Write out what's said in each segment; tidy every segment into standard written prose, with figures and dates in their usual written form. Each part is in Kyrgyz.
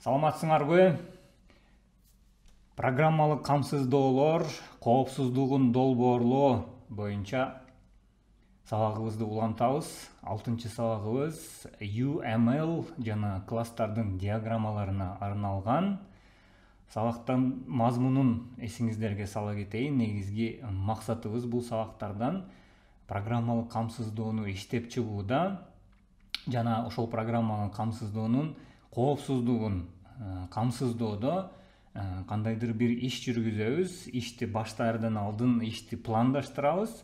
Саламатсыңарбы? Программалык камсыздоолор коопсуздугун долбоорлоо боюнча сабагыбызды улантабыз. 6-чы сабагыбыз UML жана класстардын диаграммаларына арналган. Сабактын мазмунун эсиңиздерге сала кетейин. Негизги максатыбыз бул сабактардан программалык камсыздоону иштеп чыгууда жана ошол программалык камсыздоонун коопсуздугун камсыздоодо кандайдыр бир иш жүргүзөбүз. Ишти баштаардан алдын ишти пландаштырабыз.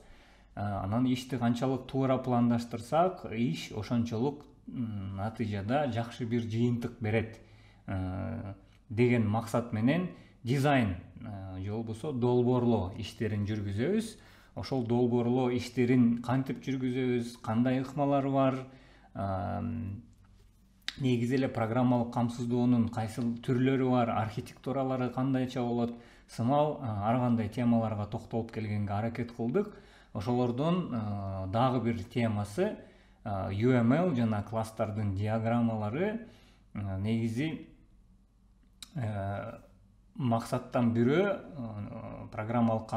Анан ишти канчалык туура пландаштырсак, иш ошончолук натыйжада жакшы бир жыйынтык берет деген максат менен дизайн же болбосо долбоорлоо иштерин жүргүзөбүз. Ошол долбоорлоо иштерин кантип жүргүзөбүз, кандай ыкмалары бар, негизи эле программалык камсыздоонун кайсы түрлөрү бар, архитектуралары кандайча болот, сымал ар кандай темаларга токтолуп келгенге аракет кылдык. Ошолордон дагы бир темасы UML жана класстардын диаграммалары. Негизи максаттан бирөө, программалык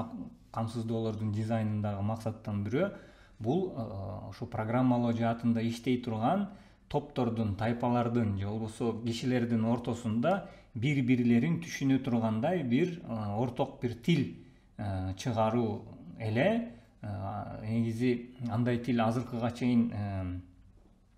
камсыздоолордун дизайнындагы максаттан бирөө бул ошо программалоо жаатында иштей турган топтордун, тайпалардын же болбосо кишилердин ортосунда бири-бирлерин түшүнө тургандай бир орток бир тил чыгаруу эле. Негизи андай тил азыркыга чейин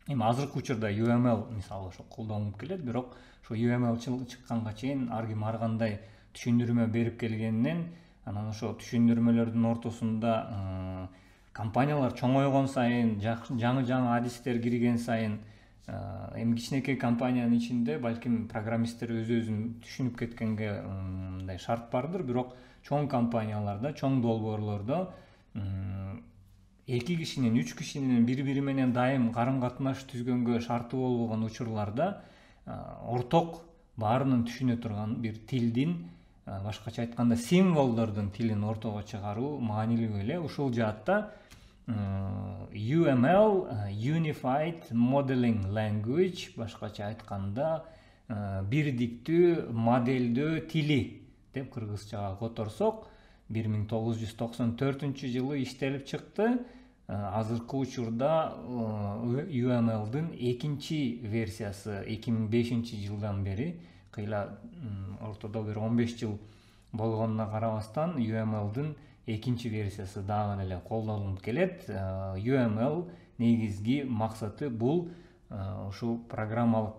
азыркы учурда UML мисалы ошо колдонулуп келет, бирок ошо UML чыкканга чейин ар ким ар кандай түшүндүрмө берип келгенинен, анан ошо түшүндүрмөлөрдүн ортосунда компаниялар чоңойгон сайын, жаңы адистер кирген сайын, эми кичинекей компаниянын ичинде балким программисттер өзүн түшүнүп кеткенге мындай шарт бардыр, бирок чоң компанияларда, чоң долбоорлордо 2 кишинин, 3 кишинин бири-бири менен дайым карым-катнаш түзгөнгө шарты болбогон учурларда орток баарынын түшүнө турган бир тилдин, башкача айтканда символдордун тилин ортого чыгаруу маанилүү эле. Ушул жаатта UML Unified Modeling Language, башкача айтканда бирдиктүү модельдөө тили деп кыргызчага которсок, 1994 жылы иштелип чыкты. Азыркы учурда UML'дын экинчи версиясы 2005 жылдан бери, кыйла ортодо бир 15 жыл болгонуна карабастан, UML'дын экинчи версиясы дагы эле колдонулуп келет. UML негизги максаты бул ушул программалык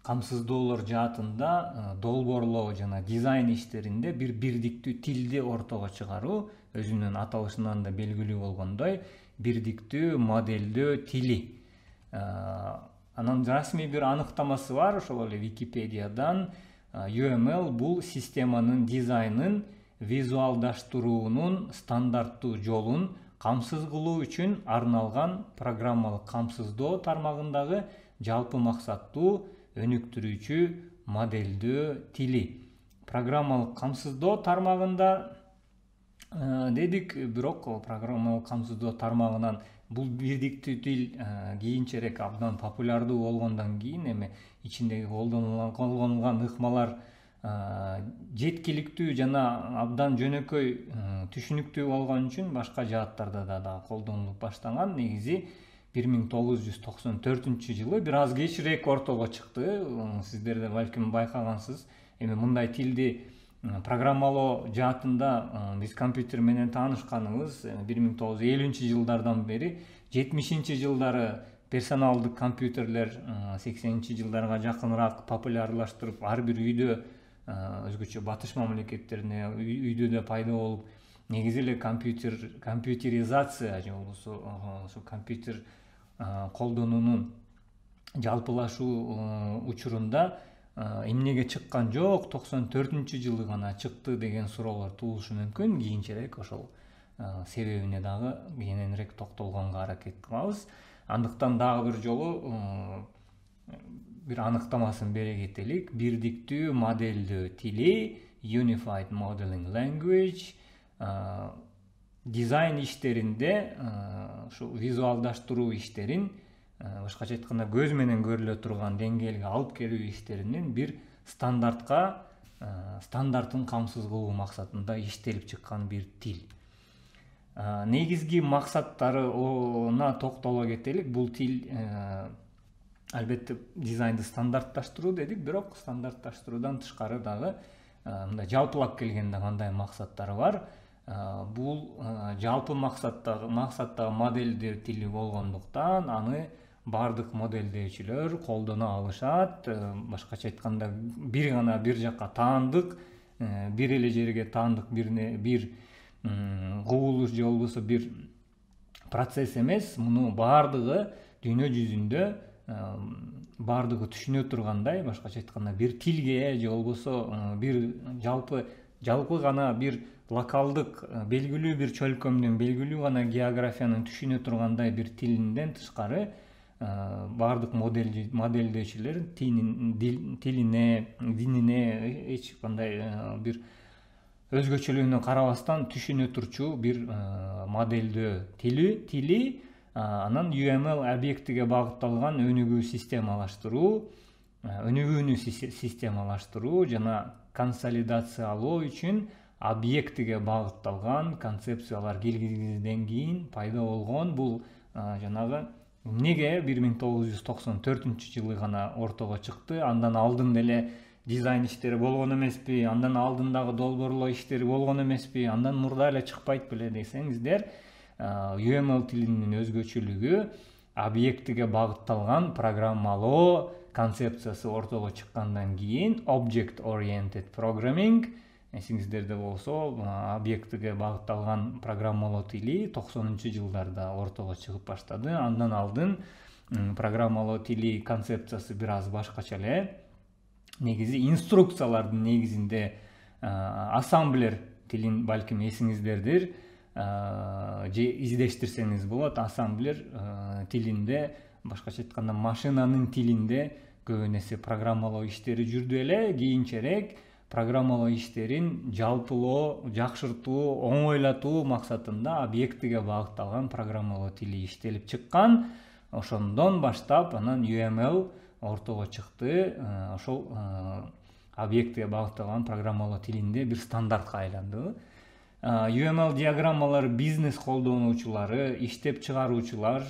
камсыздоолор жаатында долбоорлоо жана дизайн иштеринде бир бирдиктүү тилди ортого чыгаруу, өзүнүн аталышынан да белгилүү болгондой бирдиктүү модельдөө тили. Анан расмий бир аныктамасы бар, ошол эле Википедиядан. UML бул системанын дизайнын визуалдаштыруунун стандарттуу жолун камсыз кылуу үчүн арналган программалык камсыздоо тармагындагы жалпы максаттуу өнүктүрүүчү модельдөө тили. Программалык камсыздоо тармагында дедик, бирок программалык камсыздоо тармагынан бул бирдиктүү тил кийинчерээк абдан популярдуу болгондон кийин эми ичиндеги колдонулган ыкмалар жеткиликтүү жана абдан жөнөкөй түшүнүктүү болгон үчүн башка жааттарда да колдонулуп баштаган. Негизи 1994 жылы бир аз кечирээк ортого чыкты. Сиздер да балким байкагансыз. Эми мындай тилди программалоо жаатында биз компьютер менен таанышканыбыз 1950 жылдардан бери, 70 жылдары персоналдык компьютерлер 80 жылдарга жакыныраак популярлаштырып, ар бир үйдө, өзгөчө батыш мамлекеттеринде үйдө да пайда болуп, негизи эле компьютеризация же болбосо ошо компьютер колдонуунун жалпылашуу учурунда эмнеге чыккан жок, 94 жылы гана чыкты деген суроолор туулушу мүмкүн. Кийинчерээк ошол себебине дагы кененирээк токтолгонго аракет кылабыз. Андыктан дагы бир жолу бир аныктамасын бере кетелик. Бирдиктүү модельдөө тили, Unified Modeling Language, дизайн иштеринде, ушу визуалдаштыруу иштерин башкача айтканда көз менен көрүлө турган деңгээлге алып келүү иштеринин bir стандартка стандартын камсыз кылуу максатында иштелип чыккан bir тил. Негизги максаттарына токтоло кетелик. Бул тил албетте дизайнды стандартташтыруу дедик, бирок стандартташтыруудан тышкары дагы мындай жалпылап келгенде кандай максаттары бар? Бул жалпы максаттагы модельдөө тили болгондуктан аны бардык модельдөөчүлөр колдоно алышат. Башкача айтканда бир жакка таандык, бир эле жерге таандык бир кубулуш же болбосо бир процесс эмес. Муну бардыгы дүйнө жүзүндө бардыгы түшүнө тургандай, башкача айтканда бир тилге же болбосо бир жалпы гана бир локалдык белгилүү бир чөлкөмдүн белгилүү гана географиянын түшүнө тургандай бир тилинден тышкары бардык модельдөөчүлөр тилине, динине эч кандай бир өзгөчөлүгүнө карабастан түшүнө турчу бир модельдөө тили. Анан UML объектиге багытталган өнүгүүнү системалаштыруу жана консолидациялоо үчүн объектиге багытталган концепциялар киргизгенден кийин пайда болгон. Бул жанагы эмнеге 1994-жылы гана ортого чыкты? Андан алдын эле дизайн иштери болгон эмеспи? Андан алдын дагы долбоорлоо иштери болгон эмеспи? Андан мурда эле чыкпайт беле десеңиздер, UML тилинин өзгөчөлүгү объектиге багытталган программалоо концепциясы ортого чыккандан кийин Object Oriented Programming, эсиңиздерде болсо, объектиге багытталган программалоо тили 90-жылдарда ортого чыгып баштады. Андан алдын программалоо тили концепциясы бир аз башкача эле. Негизи инструкциялардын негизинде ассемблер тилин балким эсиңиздердир, же издештирсеңиз болот. Ассемблер тилинде, башкача айтканда машинанын тилинде көбүн эсе программалоо иштери жүрдү эле. Кийинчерээк программалоо иштерин жалпылоо, жакшыртуу, оңойлотуу максатында объектиге багытталган программалоо тили иштелип чыккан. Ошондон баштап анан UML ортого чыкты. Ошол объектиге багытталган программалоо тилинде бир стандартка айланды. UML диаграммалар бизнес колдонуучулары, иштеп чыгаруучулар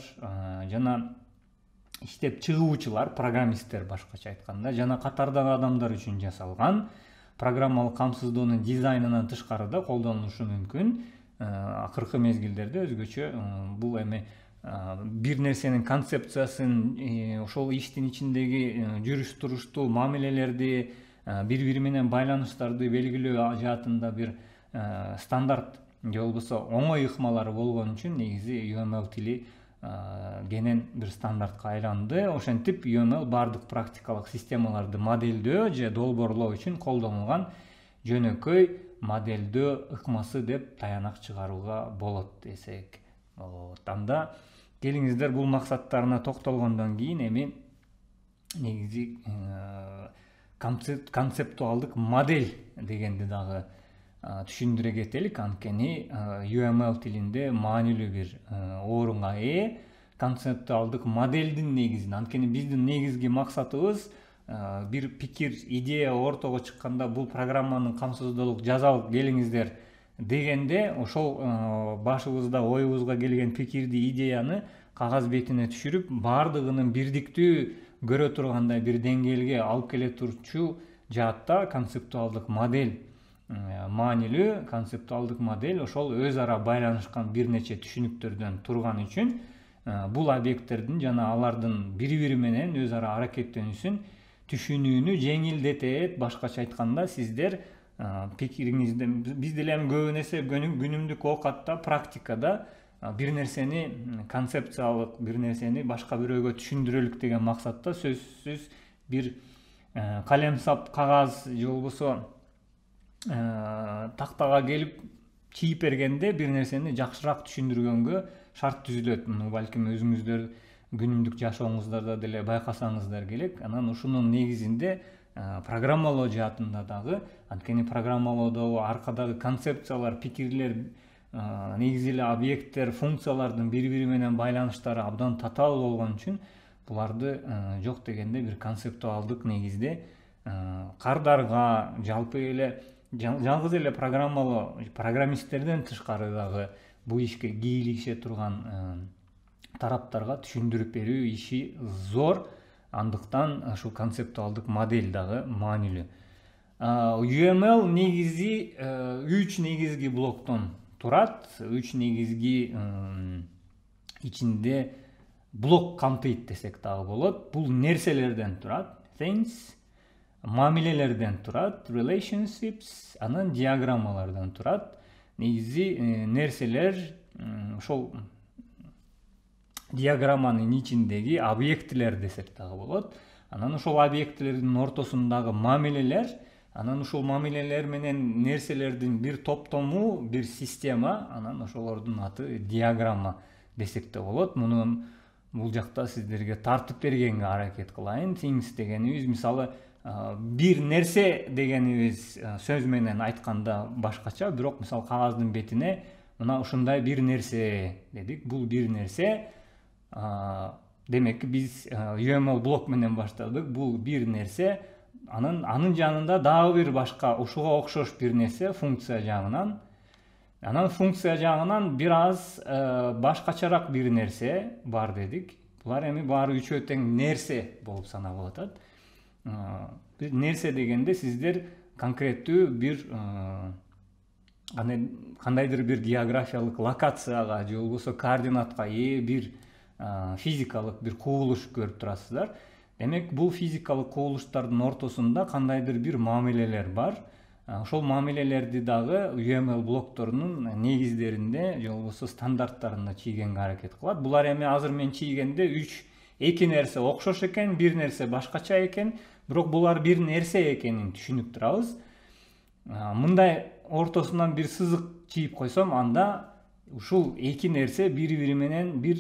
жана иштеп чыгуучулар, программисттер башкача айтканда, жана катардагы адамдар үчүн жасалган. Программалык камсыздоонун дизайнынан тышкары да колдонулушу мүмкүн. Акыркы мезгилдерде өзгөчө бул эми бир нерсенин концепциясын, ошол иштин ичиндеги жүрүш турушту, мамилелерди, бири-бири менен байланыштарды белгилөө жаатында бир стандарт же болбосо оңой ыкмалары болгон үчүн негизи UML тили кенен бир стандартка айланды. Ошентип UML бардык практикалык системаларды модельдөө же долбоорлоо үчүн колдонулган жөнөкөй модельдөө ыкмасы деп таянак чыгарууга болот десек. Анда келиңиздер бул максаттарына токтолгондон кийин эми негизи концептуалдык модель дегенди дагы түшүндүрө кетелик. Анткени UML тилинде маанилүү бир орунга ээ концептуалдык модельдин негизин. Анткени биздин негизги максатыбыз бир пикир, идея ортого чыкканда бул программанын камсыздуулук жазалык келиңиздер дегенде, ошол башыбызда, оюбузга келген пикирди, идеяны кагаз бетине түшүрүп, бардыгынын бирдиктүү көрө тургандай бир деңгээлге алып келе турчу жаатта концептуалдык модель маанилүү. Концептуалдык модель ошол өз ара байланышкан бир нече түшүнүктөрдөн турган үчүн бул объекттердин жана алардын бири-бири менен өз ара аракеттенүүсүн түшүнүүнү жеңилдетет. Башкача айтканда, сиздер пикириңизде, биз деле көбүн эсе күнүмдүк оокатта, практикада бир нерсени концепциялык, бир нерсени башка бирөөгө түшүндүрөлүк деген максатта сөзсүз бир калемсап, кагаз же болбосо тактага келип чийип бергенде бир нерсени жакшыраак түшүндүргөнгө шарт түзүлөт. Муну балким өзүңүздөр күнүмдүк жашооңуздарда деле байкасаңыздар керек. Анан ушунун негизинде программалоо жаатында дагы, анткени программалоодо аркадагы концепциялар, пикирлер, негизи эле объекттер, функциялардын бири-бири менен байланыштары абдан татаал болгон үчүн буларды жок дегенде бир концептуалдык негизде кардарга жалпы эле жалгыз эле программисттерден тышкары дагы бул ишке кийлигише турган тараптарга түшүндүрүп берүү иши зор. Андыктан ушул концептуалдык модель дагы маанилүү. UML негизи 3 негизги блоктон турат. 3 негизги ичинде блок камтыйт десек дагы болот. Бул нерселерден турат. Things, мамилелерден турат. Relationships, анан диаграммалардан турат. Негизи нерселер ошол диаграмманын ичиндеги объектилер десек дагы болот. Анан ошол объектилердин ортосундагы мамилелер, анан ушул мамилелер менен нерселердин бир топтому, бир система, анан ошолордун аты диаграмма десек да болот. Муну бул жакта сиздерге тартып бергенге аракет кылайын. Things дегенибиз мисалы бир нерсе дегенибиз сөз менен айтканда башкача, бирок мисалы кагаздын бетине мына ушундай бир нерсе дедик. Бул бир нерсе. Демек биз UML блок менен баштадык. Бул бир нерсе. Анын жанында дагы бир башка ушуга окшош бир нерсе функция жагынан. Анан функция жагынан бир аз башкачараак бир нерсе бар дедик. Булар эми баары үчөө тең нерсе болуп саналып атат. Нерсе дегенде сиздер конкреттүү бир кандайдыр бир географиялык локацияга же болбосо координатка ээ бир физикалык бир кубулуш көрүп турасыздар. Демек бул физикалык кубулуштардын ортосунда кандайдыр бир мамилелер бар. Ошол мамилелерди дагы UML блокторунун негиздеринде же болбосо стандарттарында чийгенге аракет кылат. Булар эми азыр мен чийгенде 2 нерсе окшош экен, бир нерсе башкача экен, бирок булар бир нерсе экенин түшүнүп турабыз. Мындай ортосунан бир сызык чийип койсом, анда ушул 2 нерсе бири-бири менен бир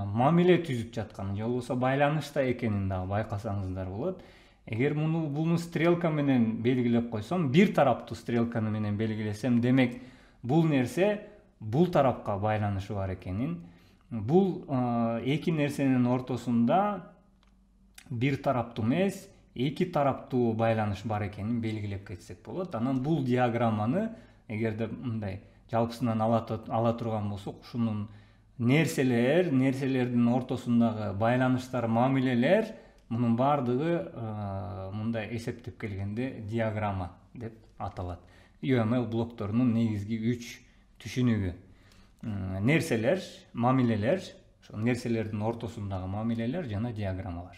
мамиле түзүп жатканын же болбосо байланышта экенин дагы байкасаңыздар болот. Эгер буну стрелка менен белгилеп койсом, бир тараптуу стрелка менен белгилесем, демек бул нерсе бул тарапка байланышы бар экенин, бул 2 нерсенин ортосунда бир тараптуу эмес, 2 тараптуу байланыш бар экенин белгилеп кетсек болот. Анан бул диаграмманы эгерде мындай жалпысынан ала турган болсок, ушунун нерселердин ортосундагы байланыштар, мамилелер, мунун баардыгы мындай эсептеп келгенде диаграмма деп аталат. UML блокторунун негизги 3 түшүнүгү: нерселер, мамилелер, ошо нерселердин ортосундагы мамилелер жана диаграммалар.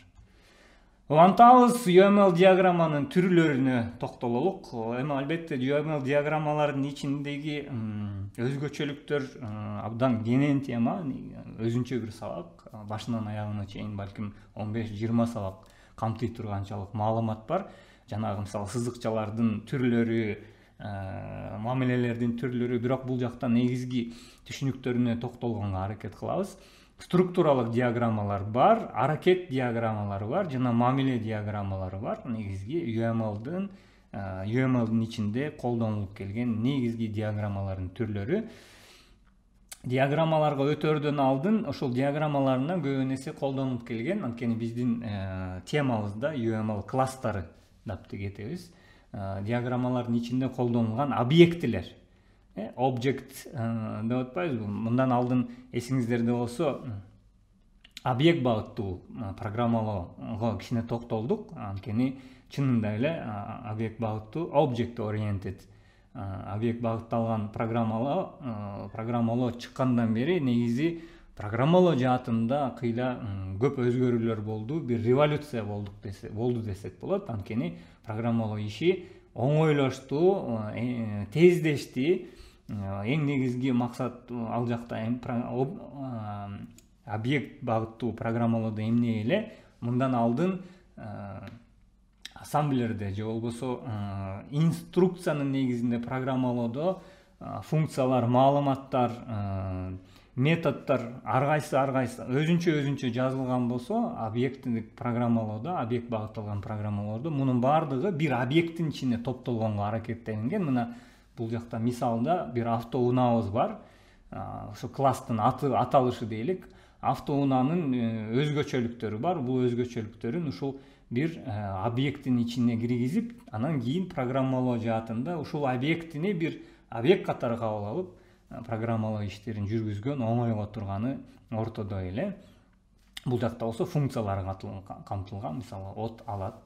Улантабыз UML диаграмманын түрлөрүнө токтололук. Эми албетте UML диаграммалардын ичиндеги өзгөчөлүктөр абдан кенен тема, өзүнчө бир сабак, башынан аягына чейин балким 15-20 сабак камтый турганчалык маалымат бар. Жанагы мисалы сызыкчалардын түрлөрү, мамилелердин түрлөрү, бирок бул жакта негизги түшүнүктөрүнө токтолгонго аракет кылабыз. Структуралык диаграммалар бар, аракет диаграммалары бар, жана мамиле диаграммалары бар. Негизги UML-дин ичинде колдонулуп келген негизги диаграммалардын түрлөрү. Диаграммаларга өтөрдөн алдын ошол диаграммаларынан көбүн эсе колдонулуп келген, анткени биздин темабызда UML класстары деп кетебиз. Диаграммалардын ичинде колдонулган объектилер, object деп атпайбызбы? Мындан алдын эсиңиздерде болсо объект багыттуу программалоого кичине токтолдук. Анткени чынында эле объект багыттуу, object oriented объект багытталган программалоо чыккандан бери негизи программалоо жаатында кыйла көп өзгөрүүлөр болду, бир революция болду десек болот. Анткени программалоо иши оңойлошту, тездешти. Эң негизги максат ал жакта объект багыттуу программалоодо эмне эле мындан алдын ассемблерде же болбосо инструкциянын негизинде программалоодо функциялар, маалыматтар, методдор ар кайсы өзүнчө жазылган болсо, объекттик программалоодо, объект багытталган программалоодо мунун баардыгы бир объекттин ичине топтолгонго аракеттенген. Мына бул жакта мисалда бир автоунаабыз бар. Ошо класстын аталышы дейлик. автоунаанын өзгөчөлүктөрү бар. Бул өзгөчөлүктөрүн ушул бир объекттин ичине киргизип, анан кийин программалоо жаатында ушул объектини бир объект катары кабыл алып, программалоо иштерин жүргүзгөн оңойго турганы ортодо эле. Бул жакта болсо функциялар камтылган. Мисалы от алат,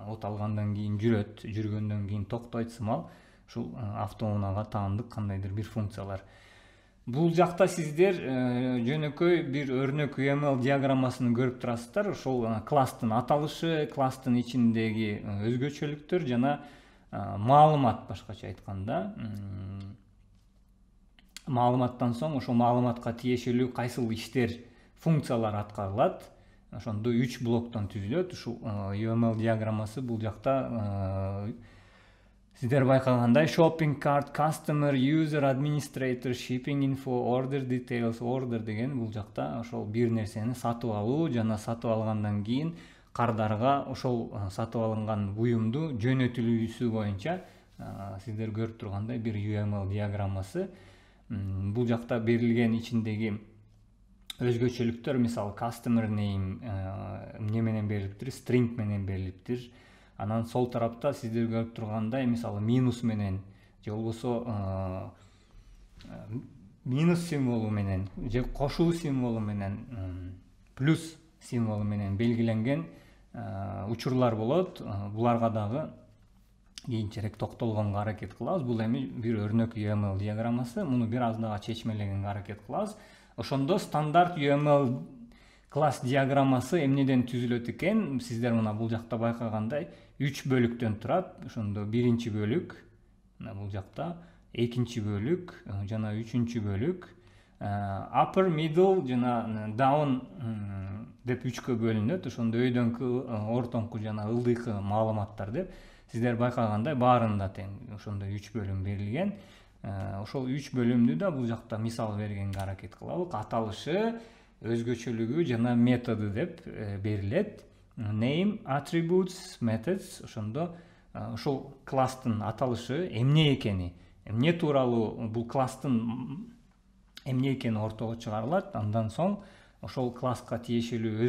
от алгандан кийин жүрөт, жүргөндөн кийин токтойт сымал. Ушул автоунаага таандык кандайдыр бир функциялар. Бул жакта сиздер жөнөкөй бир өрнөк UML диаграммасын көрүп турасыздар. Ошол класстын аталышы, класстын ичиндеги өзгөчөлүктөр жана маалымат, башкача айтканда. Маалыматтан соң ошол маалыматка тиешелүү кайсыл иштер, функциялар аткарылат. Ошондо 3 блоктон түзүлөт. Ушул UML диаграммасы бул жакта сиздер байкагандай shopping cart, customer, user, administrator, shipping info, order details, order деген бул жакта ошол бир нерсени сатып алуу жана сатып алгандан кийин кардарга ошол сатып алынган буюмду жөнөтүлүүсү боюнча сиздер көрүп тургандай бир UML диаграммасы. Бул жакта берилген ичиндеги өзгөчөлүктөр, мисалы customer name эмне менен берилиптир, string менен берилиптир. Анан сол тарапта сиздер көрүп тургандай, мисалы минус менен же болбосо минус символу менен же кошуу символу менен плюс символу менен белгиленген учурлар болот. Буларга дагы кийинчерээк токтолгонго аракет кылабыз. Бул эми бир өрнөк UML диаграммасы. Муну бир аз дагы чечмелегенге аракет кылабыз. Ошондо стандарт UML класс диаграммасы эмнеден түзүлөт экен? Сиздер мына бул жакта байкагандай 3 бөлүктөн турат. Ошондо биринчи бөлүк, мына бул жакта, экинчи бөлүк жана үчүнчү бөлүк, upper, middle жана down деп 3кө бөлүнөт. Ошондо өйдөңкү, ортоңку жана ылдыйкы маалыматтар деп сиздер байкагандай баарында тең ошондой 3 бөлүм берилген. Ошол 3 бөлүмдү да бул жакта мисал бергенге аракет кылабыз. Аталышы, өзгөчөлүгү жана методу деп берилет. Name, attributes, methods. Ошондо ошол класстын аталышы эмне экени, эмне тууралуу бул класстын эмне экени ортого чыгарылат. Андан соң ошол класска тиешелүү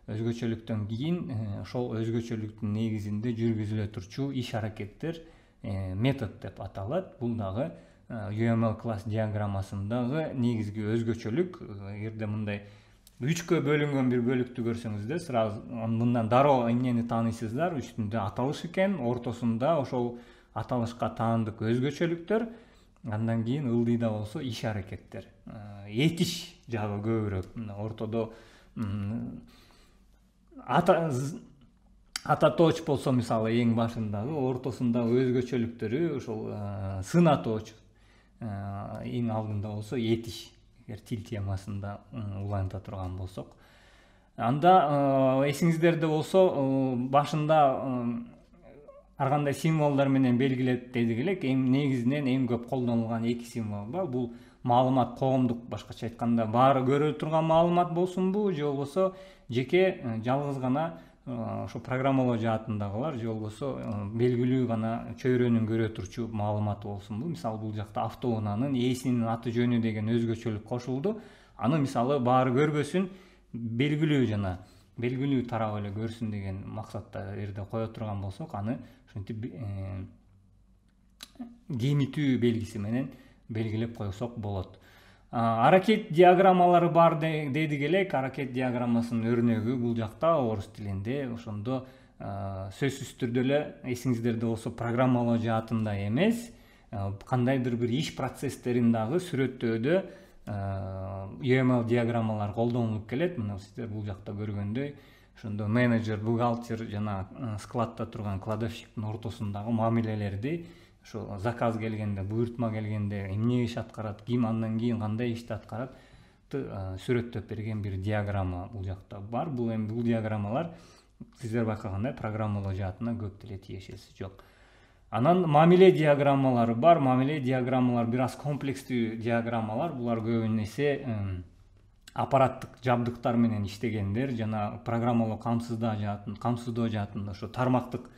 өзгөчөлүктөн кийин ошол өзгөчөлүктүн негизинде жүргүзүлө турчу иш аракеттер метод деп аталат. Бул дагы UML класс диаграммасындагы негизги өзгөчөлүк. Эгерде мындай 3кө бөлүнгөн бир бөлүктү көрсөңүздөр, сразу мындан дароо эмнени тааныйсыздар? Үстүндө аталыш экен, ортосунда ошол аталышка таандык өзгөчөлүктөр, андан кийин ылдыйда болсо иш аракеттер. Этиш жагы көбүрөөк. Ортодо ататооч болсо, мисалы эң башындагы, ортосундагы өзгөчөлүктөрү ошол сын атооч, эң алдында болсо этиш. Эгер тил темасында уланта турган болсок. Анда эсиңиздерде болсо, башында ар кандай символдор менен белгилеп дедик элек. Негизинен эң көп колдонулган 2 символ бар. Бул маалымат коомдук, башкача айтканда, баары көрө турган маалымат болсунбу, же болбосо жеке жалгыз гана ошо программалоо жаатындагылар, же болбосо белгилүү гана чөйрөнүн көрө турчу маалымат болсунбу. Мисалы бул жакта автоунаанын ээсинин аты жөнү деген өзгөчөлүк кошулду. Аны мисалы баары көрбөсүн, белгилүү тарап эле көрсүн деген максатта жерде кое турган болсок, аны ушинтип кемитүү белгиси менен белгилеп койсок болот. Аракет диаграммалары бар дедик элек. Аракет диаграммасынын өрнөгү бул жакта орус тилинде. Ошондо сөзсүз түрдө эле эсиңиздерде болсо программалоо жаатында эмес, кандайдыр бир иш процесстерин дагы сүрөттөөдө UML диаграммалар колдонулуп келет. Мына сиздер бул жакта көргөндөй, ошондо менеджер, бухгалтер жана складта турган кладовщиктин ортосундагы мамилелерди, ошо заказ келгенде, буйртма келгенде эмне иш аткарат, ким андан кийин кандай ишти аткарат сүрөттөп берген бир диаграмма бул жакта бар. Бул диаграммалар сиздер байкагандай программалоо жаатына көп деле тиешеси жок. Анан мамиле диаграммалары бар. Мамиле диаграммалар бир аз комплекстүү диаграммалар. Булар көбүнесе аппараттык жабдыктар менен иштегендер жана программалоо камсыздоо жаатында ошо тармактык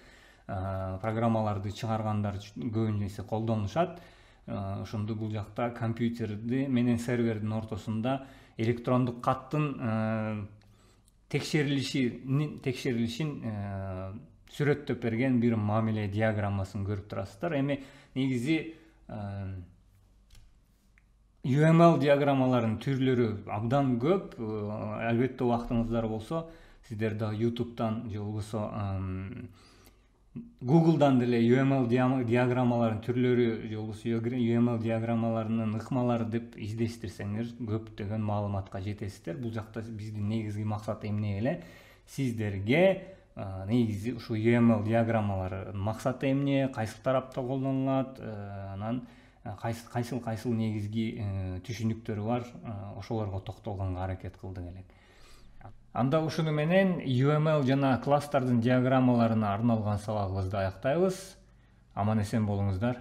программаларды чыгаргандар көбүнесе колдонушат. ошондо бул жакта компьютерди менен сервердин ортосунда электрондук каттын текшерилишин сүрөттөп берген бир мамиле диаграммасын көрүп турасыздар. Эми негизи UML диаграммаларынын түрлөрү абдан көп. Албетте убактыңыздар болсо, сиздер да YouTube'дан же болбосо Google'дан деле UML диаграммаларынын түрлөрү же болбосо UML диаграммаларынын ыкмалары деп издештирсеңер көптөгөн маалыматка жетесиздер. Бул жакта биздин негизги максат эмне эле? Сиздерге негизи ушу UML диаграммаларынын максаты эмне, кайсыл тарапта колдонулат, анан кайсыл негизги түшүнүктөрү бар, ошолорго токтолгонго аракет кылдык элек. Анда ушуну менен UML жана класстардын диаграммаларына арналган сабагыбызды аяктайбыз. Аман эсен болуңуздар.